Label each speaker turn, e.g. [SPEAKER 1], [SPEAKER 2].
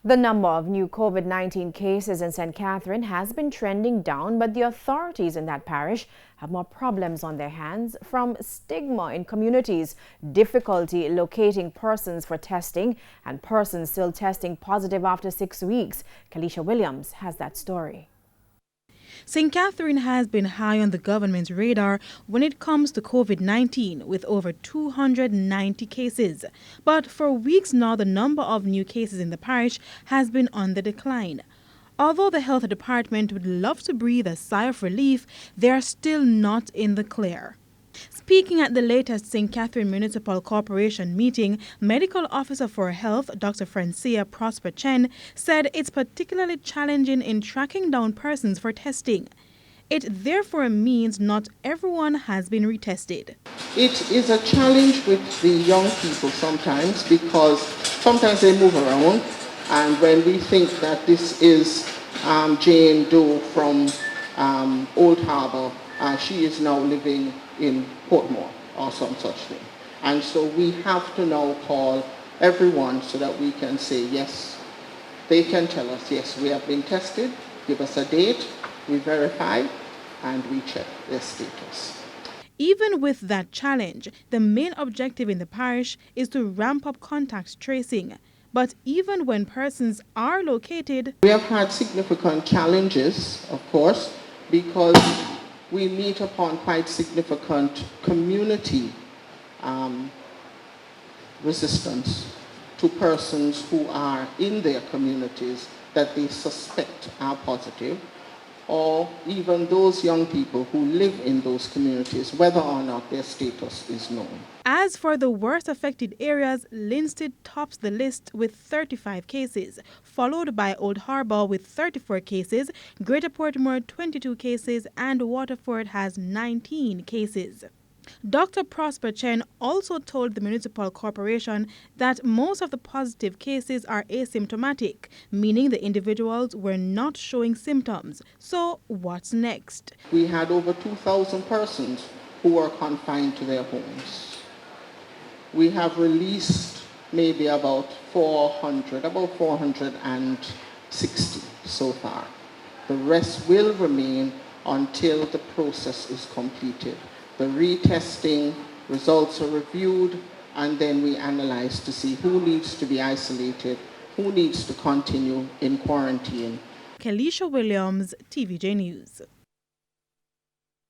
[SPEAKER 1] The number of new COVID-19 cases in St. Catherine has been trending down, but the authorities in that parish have more problems on their hands, from stigma in communities, difficulty locating persons for testing, and persons still testing positive after 6 weeks. Kalisha Williams has that story.
[SPEAKER 2] St. Catherine has been high on the government's radar when it comes to COVID-19, with over 290 cases. But for weeks now, the number of new cases in the parish has been on the decline. Although the health department would love to breathe a sigh of relief, they are still not in the clear. Speaking at the latest St. Catherine Municipal Corporation meeting, Medical Officer for Health Dr. Francia Prosper Chen said it's particularly challenging in tracking down persons for testing. It therefore means not everyone has been retested.
[SPEAKER 3] It is a challenge with the young people sometimes, because sometimes they move around, and when we think that this is Jane Doe from Old Harbour, she is now living in Portmore or some such thing. And so we have to now call everyone so that we can say, yes, they can tell us, yes, we have been tested, give us a date, we verify, and we check their status.
[SPEAKER 2] Even with that challenge, the main objective in the parish is to ramp up contact tracing. But even when persons are located,
[SPEAKER 3] we have had significant challenges, of course, because we meet upon quite significant community resistance to persons who are in their communities that they suspect are positive, or even those young people who live in those communities, whether or not their status is known.
[SPEAKER 2] As for the worst affected areas, Linstead tops the list with 35 cases, followed by Old Harbour with 34 cases, Greater Portmore 22 cases, and Waterford has 19 cases. Dr. Prosper Chen also told the municipal corporation that most of the positive cases are asymptomatic, meaning the individuals were not showing symptoms. So what's next?
[SPEAKER 3] We had over 2,000 persons who were confined to their homes. We have released maybe about 460 so far. The rest will remain until the process is completed. The retesting results are reviewed, and then we analyze to see who needs to be isolated, who needs to continue in quarantine.
[SPEAKER 2] Kalisha Williams, TVJ News.